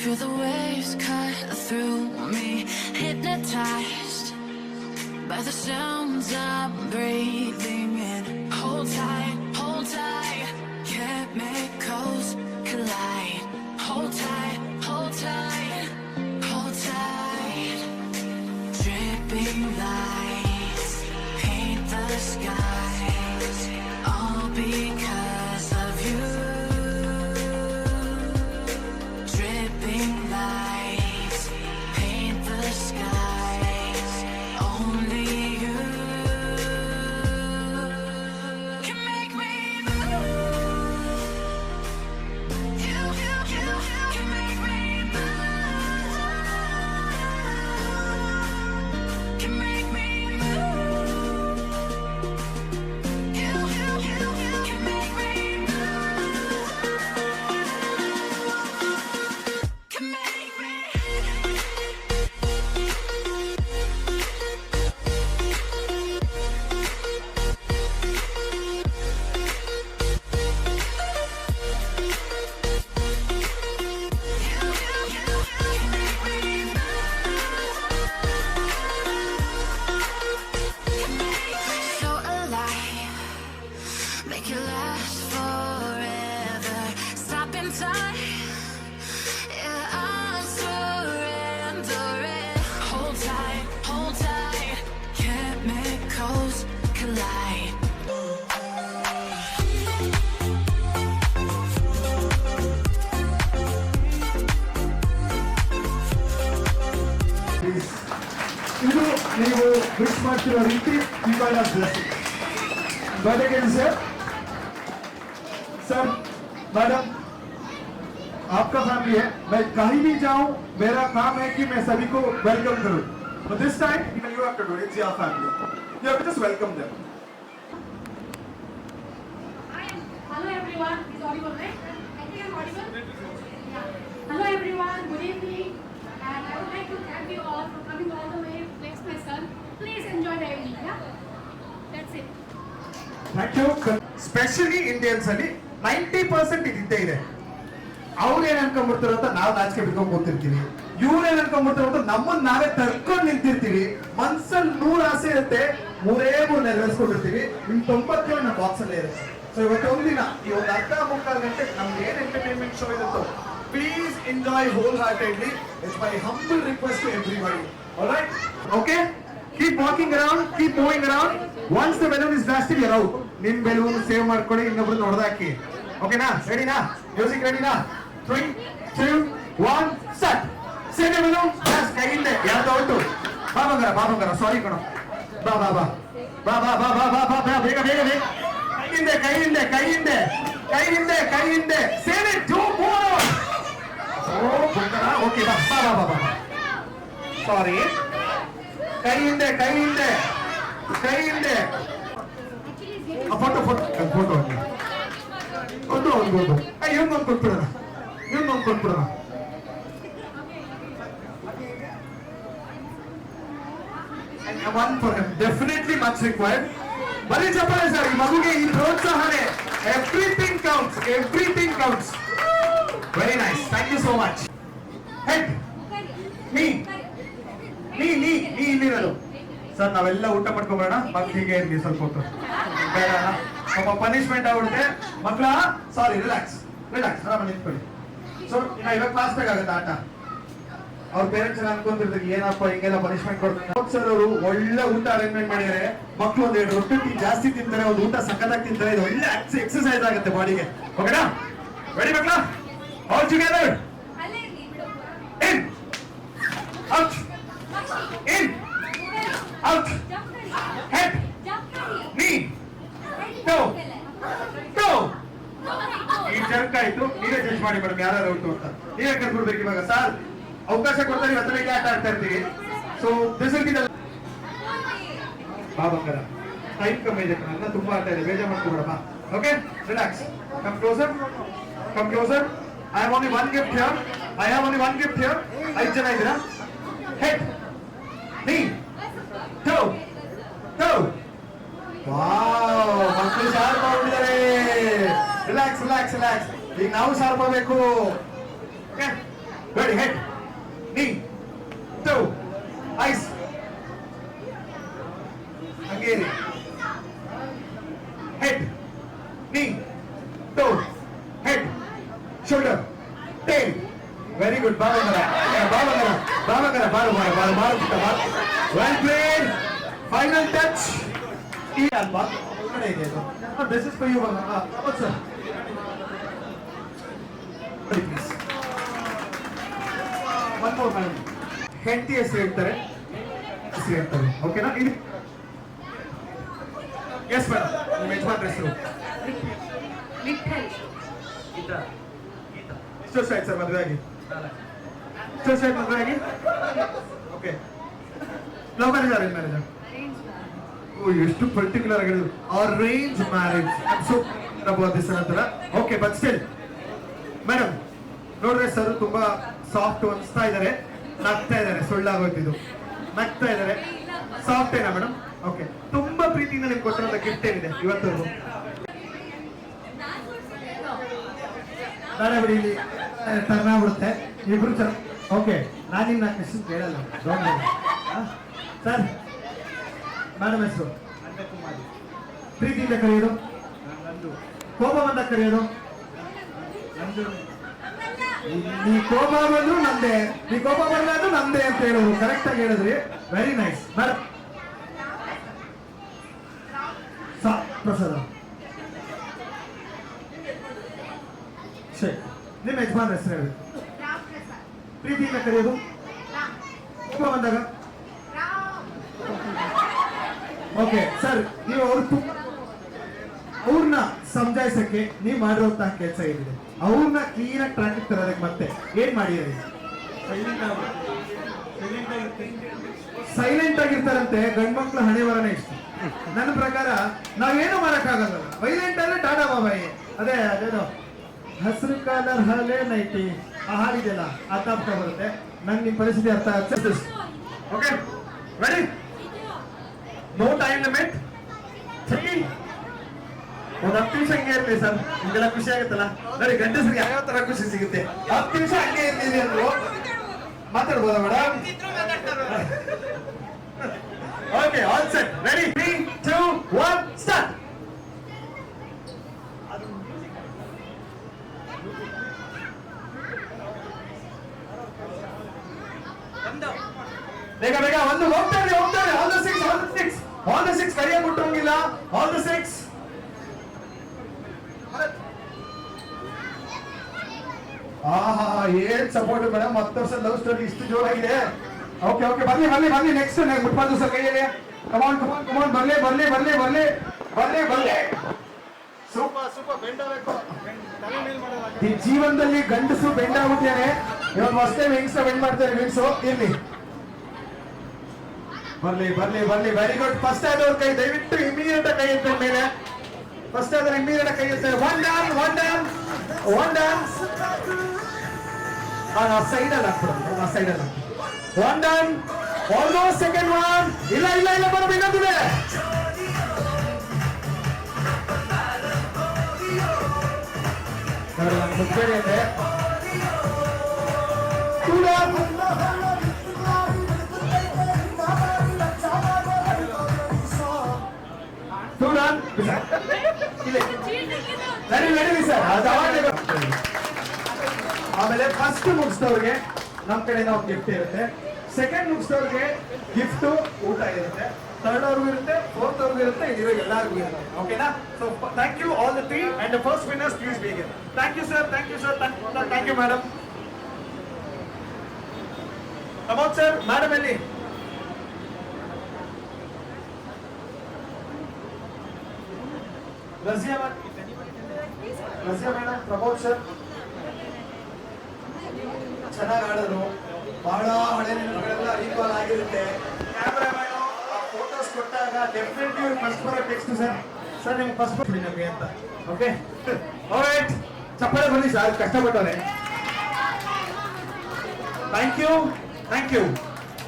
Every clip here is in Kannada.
Feel the waves cut through me, hypnotized by the sounds I'm breathing in. Hold tight, chemicals collide. Hold tight, hold tight, hold tight. Dripping lights paint the skies, all because of you. Dripping lights paint the skies, only you can make me move. You can make me move. Can make me move. You can make me move. Can make me. So alive, make it last forever. Stop in time, yeah, I'm surrendering. Hold tight, chemicals collide. ಇದು ನೀವು ವಿಶ್ ಮಾಡ್ತಿರೋ ರೀತಿ ಈ call of blessing but again sir madam आपका फैमिली है, मैं कहीं भी जाऊं मेरा काम है कि मैं सभी को वेलकम करूं. But this time even you have to do it. It's your family. You have to just welcome them. Hello everyone, is audible, right? I think I'm audible. Yeah. Hello everyone, good evening, and I would like to thank you all for coming all the way to bless my son. Please enjoy the evening. Yeah, that's it. Thank you. Specially Indians ಅಲ್ಲಿ 90% ಇದ್ದೇ ಇದೆ. ಅವ್ರು ಏನ್ ಅನ್ಕೊಂಡ್ಬಿಡ್ತಾರೋ ಅಂತ ನಾವು ನಾಚಿಕೆ ಬಿಟ್ಕೊಂಡ್ ಕೂತಿರ್ತೀವಿ, ಇವ್ರು ಏನ್ ಅನ್ಕೊಂಡ್ಬಿಡ್ತಾರೋ ಅಂತ ನಮ್ಮನ್ನ ನಾವೇ ತರ್ಕೊಂಡ್ ನಿಂತಿರ್ತೀವಿ. ಮನ್ಸಲ್ಲಿ 100 ಆಸೆ ಇರುತ್ತೆ, 3 ನೆರವೇರಿಸ್ಕೊಂಡಿರ್ತೀವಿ. ಇನ್ 90 ನಮ್ಮ ಬಾಕ್ಸ್ ಅಲ್ಲೇ ಇರುತ್ತೆ. ಸೊ ಇವತ್ತು ಒಂದಿನ ಈ ಒಂದು ಅರ್ಧ ಮುಕ್ಕಾಲು ಗಂಟೆ ನಮ್ಗೆ ಏನ್ ಎಂಟರ್ಟೈನ್ಮೆಂಟ್ ಶೋ ಇರುತ್ತೋ please enjoy wholeheartedly. It's my humble request to everybody. Alright, okay, keep walking around, keep moving around. Once the balloon is blasted, you're out. ನಿಮ್ ಬೆಲೂನ್ ಸೇವ್ ಮಾಡ್ಕೊಳ್ಳಿ, ಇನ್ನೊಬ್ರು ಹೊಡೆದಾಕಿ. ಓಕೆನಾ? ರೆಡಿನಾ? ಮ್ಯೂಸಿಕ್ ರೆಡಿನಾ? 3, 2, 1 start. Save the balloon. Blast. ಕೈಯಿಂದ ಯಾವ್ದು ಔಟು? ಬಾ ಬಂಗಾರ, ಸಾರಿ ಕಣೋ. ಬಾ ಬೇಗ ಕೈಯಿಂದ ಸೇವ್ ಇಟ್. Do more. ಓ ಬಂಗಾರ, ಓಕೆ ಬಾ ಸಾರಿ. ಕೈಯಿಂದ ಫೋಟೋ ಇವನ್ ಕೊಟ್ಬಿಡೋಣ. One for him, definitely much required. ಬರೀ ಚಪ್ಪಾಳೆ ಸರ್, ಈ ಮಗುಗೆ ಈ ಪ್ರೋತ್ಸಾಹನೆ. Everything counts. Very nice, thank you so much. Head, ನೀ ಇಲ್ಲಿರೋದು ಸರ್. ನಾವೆಲ್ಲ ಊಟ ಮಾಡ್ಕೊಂಬೇಡ, ಮಕ್ಕಳಿಗೆ ಇರ್ಲಿ ಸ್ವಲ್ಪ ಹೊತ್ತು ಬೇಡ, ಸ್ವಲ್ಪ ಪನಿಷ್ಮೆಂಟ್ ಆಗ್ಬಿಡುತ್ತೆ ಮಕ್ಕಳ. ಸಾರಿ, ರಿಲ್ಯಾಕ್ಸ್ ಆರಾಮ ನಿಂತ್ಕೊಳ್ಳಿ. ಸೊ ಇವಾಗ ಕ್ಲಾಸ್ ಬೇಕಾಗುತ್ತೆ ಆಟ. ಅವ್ರ ಪೇರೆಂಟ್ಸ್ ಎಲ್ಲ ಅನ್ಕೊಂತಿರ್ತಾರೆ ಏನಪ್ಪ ಹಿಂಗೆಲ್ಲ ಪನಿಷ್ಮೆಂಟ್ ಕೊಡ್ತಾರೆ. ಸರ್ ಅವರು ಒಳ್ಳೆ ಊಟ ಅರೇಂಜ್ಮೆಂಟ್ ಮಾಡಿದ್ದಾರೆ. ಮಕ್ಕಳು ಒಂದ್ 2 ರೊಟ್ಟಿ ಜಾಸ್ತಿ ತಿಂತಾರೆ, ಒಂದು ಊಟ ಸಕ್ಕತ್ತಾಗಿ ತಿಂತಾರೆ. ಇದು ಒಳ್ಳೆ ಎಕ್ಸರ್ಸೈಸ್ ಆಗುತ್ತೆ ಬಾಡಿಗೆ. ಓಕೆನಾ? ರೆಡಿ ಮಕ್ಕಳ? All together. In out, in, out, head, knee, toe. ಈ ಜರ್ಕ್ ಆಯ್ತು. ನೀವೇ ಜಡ್ಜ್ ಮಾಡಿ ಮೇಡಮ್ ಯಾರು ಔಟು ಅಂತ. ನೀವೇ ಕರ್ಕೊಡ್ಬೇಕು ಇವಾಗ. ಸರ್ ಅವಕಾಶ ಕೊಡ್ತಾರೆ, ಇವತ್ತನೇ ಆಟ ಆಡ್ತಾ ಇರ್ತೀವಿ. So this will be the ಬಾ ಬಂಗಾರ. ಟೈಮ್ ಕಮ್ಮಿ ಇದೆ ಕಣ, ತುಂಬಾ ಆಟ ಇದೆ, ಬೇಜಾರು ಮಾಡ್ಕೊಬೇಡಮ್ಮ. Okay, relax. Come closer. I have only one gift here. 5 ಜನ ಇದ್ದೀರಾ? ಹೆಡ್, knee, toe. ವಾವ್, ಮಕ್ಕಳು ಶಾರ್ಪ್ ಆಗ್ಬಿಟ್ಟಿದ್ದಾರೆ. ರಿಲ್ಯಾಕ್ಸ್. ಈಗ ನಾವು ಶಾರ್ಪ್ ಆಗಬೇಕು. Okay, ready head knee toe eyes ಹಂಗೇರಿ head knee toe head shoulder tail very good ಬಾಬಂಗರ ವೆಲ್ ಪ್ಲೇಡ್ ಫೈನಲ್ ಟಚ್ ಈ ಅಲ್ವಾ ಕಡೆ ಇದೆ ಇದು this is for you sir please one more madam ಹೆಂಡತಿ ಹೆಸರು ಹೇಳ್ತಾರೆ ಓಕೆನಾ ಇಲ್ಲಿ ಎಸ್ ಮೇಡಮ್ ನಿಮ್ಮ ಯಜಮಾನ್ರ ಹೆಸರು ಎಷ್ಟು ವರ್ಷ ಆಯ್ತು ಸರ್ ಮದುವೆ ಆಗಿ ಎಷ್ಟು ವರ್ಷ ಆಯ್ತು ಮದುವೆ ಆಗಿ okay love marriage arrange marriage ಎಷ್ಟು ಪರ್ಟಿಕ್ಯುಲರ್ ಆಗಿ ಅರೇಂಜ್ ಮ್ಯಾರೇಜ್ ಸೊ ನಂತರ ಓಕೆ ಬಟ್ ಸ್ಟಿಲ್ ಮೇಡಮ್ ನೋಡ್ರೆ ಸರ್ ತುಂಬಾ ಸಾಫ್ಟ್ ಅನ್ಸ್ತಾ ಇದಾರೆ ನಗ್ತಾ ಇದಾರೆ ಸುಳ್ಳಾಗೋಯ್ತಿದ್ದು ನಗ್ತಾ ಇದಾರೆ ಸಾಫ್ಟ್ ಏನಾ ಮೇಡಮ್ ಓಕೆ ತುಂಬಾ ಪ್ರೀತಿಯಿಂದ ನಿಮ್ಗೆ ಕೊಟ್ಟಿರೋ ಗಿಫ್ಟ್ ಏನಿದೆ ಇವತ್ತವರೆಗೂ ನಾಳೆ ಬಿಡಿ ಇಲ್ಲಿ ಟರ್ನ್ ಆಗ್ಬಿಡುತ್ತೆ ಇಬ್ರು ಸರ್ ಓಕೆ ನಾನಿನ್ನ ಕ್ವೆಶ್ಚನ್ ಕೇಳಲ್ಲ ಸರ್ ಮೇಡಮ್ ಹೆಸರು ಪ್ರೀತಿಯಿಂದ ಕರೆಯೋದು ಕೋಪ ಬಂದಾಗ ಕರೆಯೋದು ನೀ ಕೋಪ ಬಂದ್ರು ನಂದೇ ನೀ ಕೋಪ ಬಂದ್ರು ನಂದೇ ಅಂತ ಹೇಳೋದು ಕರೆಕ್ಟ್ ಆಗಿ ಹೇಳಿದ್ರಿ ವೆರಿ ನೈಸ್ ಮೇಡಮ್ ಪ್ರಸಾದ ಸರಿ ನಿಮ್ಮ ಯಜಮಾನ್ ಹೆಸರು ಹೇಳಿ ಪ್ರೀತಿಯಿಂದ ಕರೆಯೋದು ಕೋಪ ಬಂದಾಗ ಓಕೆ ಸರ್ ನೀವು ಅವ್ರನ್ನ ಸಮಜಾಯಿಸಕ್ಕೆ ನೀವು ಮಾಡಿರುವಂತಹ ಕೆಲಸ ಏನಿದೆ ಅವ್ರನ್ನ ಕ್ಲೀನ್ ಆಗಿ ಟ್ರಾಫಿಕ್ ತರೋದಕ್ಕೆ ಮತ್ತೆ ಏನ್ ಮಾಡಿರಿ ಸೈಲೆಂಟ್ ಆಗಿರ್ತಾರಂತೆ ಗಂಡ್ಮಕ್ಳು ಹಣೆ ಬರನೇ ಇಷ್ಟ ನನ್ನ ಪ್ರಕಾರ ನಾವೇನು ಮಾಡಕ್ಕಾಗಲ್ಲ ವೈಲೆಂಟ್ ಅಂದ್ರೆ ಟಾಟಾ ಬಾಬಾಯಿ ಅದೇನೋ ಹಸಿರು ಕಾಲರ್ ಹಳೆ ನೈಟಿ ಆ ಹಾಡಿದೆಯಲ್ಲ ಅರ್ಥ ಆಗ್ತಾ ಬರುತ್ತೆ ನಂಗೆ ನಿಮ್ ಪರಿಸ್ಥಿತಿ ಅರ್ಥ ಆಗ್ತದೆ okay ready no time limit ಒಂದು 10 ನಿಮಿಷ ಹಂಗೆ ಇರ್ಲಿ ಸರ್ ನಿಮ್ಗೆಲ್ಲ ಖುಷಿ ಆಗುತ್ತಲ್ಲ ನೋಡಿ ಗಂಡಸರಿಗೆ ಯಾವ ತರ ಖುಷಿ ಸಿಗುತ್ತೆ 10 ನಿಮಿಷ ಹಂಗೆ ಇರ್ತೀವಿ ಅಂದ್ರು ಮಾತಾಡ್ಬೋದಾ madam okay all set ready 3 2 1 start ಬೇಗ ಬೇಗ ಒಂದು ಹೋಗ್ತಾರೆ ಆಲ್ ದ ಸಿಕ್ಸ್ ಕರಿಯ ಬಿಟ್ಟೋಂಗಿಲ್ಲ ಆಲ್ ದ ಸಿಕ್ಸ್ ಆಹಾ ಏನ್ ಸಪೋರ್ಟ್ ಮೇಡಮ್ 10 ವರ್ಷ ಲವ್ ಸ್ಟೋರಿ ಇಷ್ಟು ಜೋರಾಗಿದೆ ಓಕೆ ಓಕೆ ಬನ್ನಿ ನೆಕ್ಸ್ಟ್ ಮುಟ್ಬಾರ್ದು ಸರ್ ಕೈಯಲ್ಲಿ ಕಮಾನ್ ಬರ್ಲಿ ಸೂಪರ್ ಬೆಂಡಬೇಕು ಈ ಜೀವನದಲ್ಲಿ ಗಂಡಸು ಬೆಂಡ್ ಆಗ್ಬಿಟ್ಟಿದ್ದಾನೆ ಇವಾಗ ಹೊಸದೇ ವಿಂಗ್ಸ್ ಬೆಂಡ್ ಮಾಡ್ತಾರೆ ವಿಂಗ್ಸು ಇರ್ಲಿ ಬರ್ಲಿ ವೆರಿ ಗುಡ್ ಫಸ್ಟ್ ಆದವ್ರ ಕೈ ದಯವಿಟ್ಟು ಇಮಿಡಿಯೇಟ್ ಕೈ ಎತ್ತ ಮೇಲೆ ಫಸ್ಟ್ ಆದ್ರೆ ಇಮಿಡಿಯೇಟ್ ಕೈ ಎತ್ತ ಒನ್ ಡೌನ್ ಸೈಡ್ ಅಲ್ಲಿ ಹಾಕ್ಬಿಡೋದು one down almost second one ಇಲ್ಲ ಬರಬೇಕಂತಿದೆ ಮುಗ್ಬೇಡಿ ಅಂದ್ರೆ ಆಮೇಲೆ ಫಸ್ಟ್ ಮುಗಿಸಿದವ್ರಿಗೆ ನಮ್ ಕಡೆಯಿಂದ ಒಂದು ಗಿಫ್ಟ್ ಇರುತ್ತೆ ಸೆಕೆಂಡ್ ಮುಗಿಸಿದವ್ರಿಗೆ ಗಿಫ್ಟ್ ಊಟ ಇರುತ್ತೆ ಥರ್ಡ್ ಅವ್ರಿಗೂ ಇರುತ್ತೆ ಫೋರ್ತ್ ಅವ್ರಿಗೂ ಇರುತ್ತೆ ಇದಿರೋ ಎಲ್ಲರಿಗೂ ಇರುತ್ತೆ ಓಕೆನಾ so thank you all the 3 and first winners please ಬೇಗ thank you sir thank you madam Pramod sir madam ಎಲ್ಲಿ ರಜಿಯಾ ಮೇಡಮ್ ಪ್ರಮೋದ್ ಸರ್ ಚೆನ್ನಾಗಿ ಆಡೋದು ಬಹಳ ಹಳೆ ನೆನಪುಗಳೆಲ್ಲ ರೀಕಾಲ್ ಆಗಿರುತ್ತೆ ಕ್ಯಾಮ್ರಾಮನ್ ಫೋಟೋಸ್ ಕೊಟ್ಟಾಗ ಡೆಫಿನೆಟ್ಲಿ ಫಸ್ಟ್ ಬರೋ ಟೆಕ್ಸ್ಟ್ ಸರ್ ನಿಮ್ಗೆ ಫಸ್ಟ್ ಕೊಡಿ ನಮಗೆ ಅಂತ ಓಕೆ ಆಲ್ರೈಟ್ ಚಪ್ಪಾಳೆ ಬನ್ನಿ ಸರ್ ಕಷ್ಟಪಟ್ಟವ್ರೆ ಥ್ಯಾಂಕ್ ಯು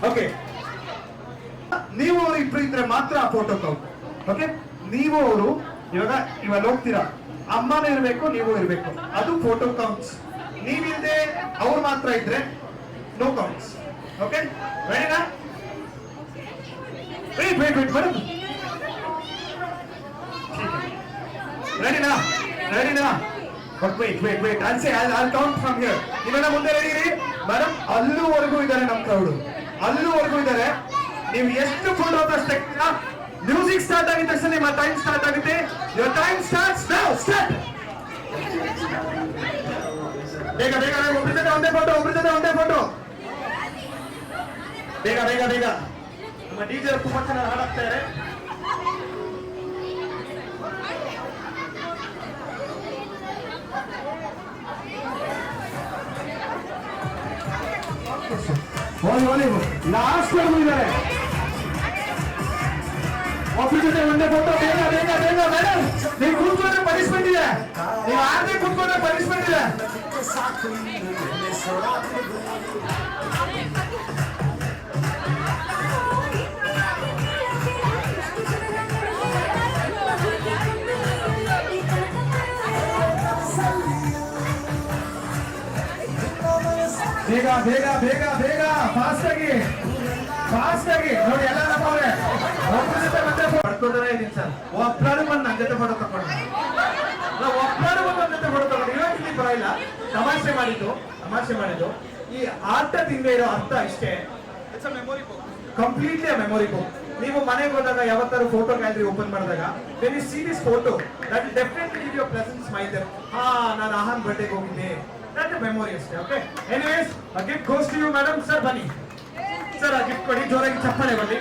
ಓಕೆ ನೀವು ಅವರು ಇಬ್ರು ಇದ್ರೆ ಮಾತ್ರ ಆ ಫೋಟೋ ಕೌಂಟ್ ಓಕೆ ನೀವು ಅವರು ಇವಾಗ ಹೋಗ್ತೀರಾ ಅಮ್ಮನೂ ಇರಬೇಕು ನೀವು ಇರಬೇಕು ಅದು ಫೋಟೋ ಕೌಂಟ್ಸ್ ನೀವಿಲ್ದೆ ಅವ್ರು ಮಾತ್ರ ಇದ್ರೆ ನೋ ಕೌಂಟ್ಸ್. ಓಕೆ, ರೆಡಿನಾ? ವೇಟ್ ಮೇಡಮ್, ರೆಡಿನಾ? But wait I'll count from here. ಇವೆಲ್ಲ ಮುಂದೆ ರೆಡಿ ಇರಿ ಮೇಡಮ್. ಅಲ್ಲೂವರೆಗೂ ಇದ್ದಾರೆ ನಮ್ಮ ಕ್ರೌಡ್, ಅಲ್ಲೂವರೆಗೂ ಇದ್ದಾರೆ. ನೀವು ಎಷ್ಟು ಫೋಟೋ ಅಷ್ಟು ತೆಗ್ತೀರಾ. ಮ್ಯೂಸಿಕ್ ಸ್ಟಾರ್ಟ್ ಆಗಿದ ತಕ್ಷಣ ನಿಮ್ಮ ಟೈಮ್ ಸ್ಟಾರ್ಟ್ ಆಗುತ್ತೆ. Your time starts now. Start. ಬೇಗ ಒಬ್ಬರ ಜೊತೆ ಒಂದೇ ಫೋಟೋ. ಬೇಗ ನಮ್ಮ ಡಿಜೆ ತುಂಬಾ ಚೆನ್ನಾಗಿ ಹಾಡಾಗ್ತಾ ಇದ್ದಾರೆ. ಲಾಸ್ಟ್ ವರೆಗೂ ಇದ್ದಾರೆ. ಒಬ್ಬರ ಜೊತೆ ಒಂದೇ ಫೋಟೋ. ಬೇಗ ಮೇಡಮ್, ನೀವು ಕೂತ್ಕೊಂಡ್ರೆ ಪನಿಷ್ಮೆಂಟ್ ಇದೆ. ನೀವು ಆರನೇ ಕೂತ್ಕೊಂಡ್ರೆ ಪನಿಷ್ಮೆಂಟ್ ಇದೆ. ಬೇಗ ಫಾಸ್ಟ್ ಆಗಿ ನೋಡಿ. ಎಲ್ಲ ನಮ್ಮವ್ರೆ ಒಬ್ಬರ ಜೊತೆ ಒಂದೇ ಪಡ್ಕೋತಾನೆ ಇದೀನಿ ಸರ್. ಒಬ್ಬರು ಬಂದು ನನ್ನ ಜೊತೆ ಫೋಟೋ ತಗೊಂಡು ಇವಾಗ ಪರವಾಗಿಲ್ಲ. ತಮಾಷೆ ಮಾಡಿದ್ದು ಈ ಆಟದಿಂದ ಇರೋ ಅರ್ಥ ಇಷ್ಟೇ. It's a memory book, completely a memory book. ನೀವು ಮನೆಗೆ ಹೋದಾಗ ಯಾವತ್ತಾರು ಫೋಟೋ ಗ್ಯಾಲರಿ ಓಪನ್ ಮಾಡಿದಾಗ when you see this photo that definitely give you pleasant smile. ನಾನು ಆಹಾನ್ ಬರ್ಡೇಗೆ ಹೋಗಿದ್ದೆ, ದಟ್ ಮೆಮೊರಿ ಅಷ್ಟೇ. Okay, anyways a gift goes to you madam. Sir ಬನ್ನಿ ಸರ್, ಆ ಗಿಫ್ಟ್ ಕೊಡಿ. ಜೋರಾಗಿ ಚಪ್ಪಾಳೆ ಬರಲಿ.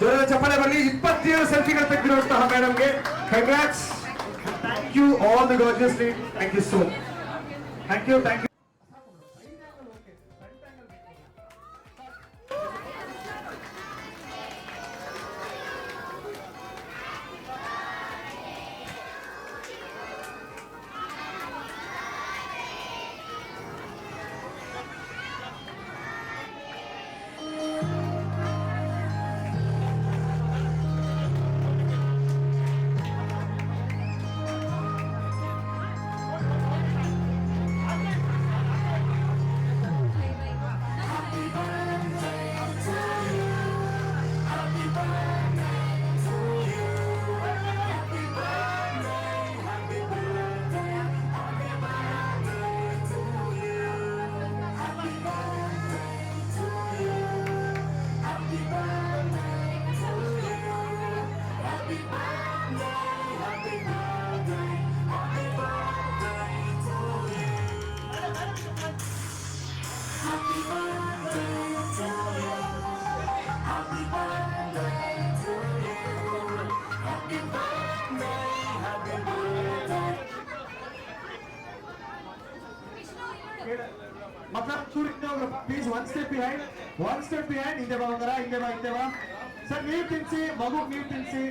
ಜೋರಾಗಿ ಚಪ್ಪಾಳೆ ಬರಲಿ. 27 ಸೆಲ್ಫಿಗಳು ತೆಗೆದಿರುವಂತಹ ಮೇಡಮ್ಗೆ congrats. Thank you all the gorgeous team. Thank you so much. Thank you. मतलब प्लीज one step behind. ಹಿಂದೆ ಬಾ ಒಂದರ, ಹಿಂದೆ ಬಾ. ಸರ್ ನೀವು ತಿನ್ಸಿ, ಮಗು ನೀವು ತಿನ್ಸಿ.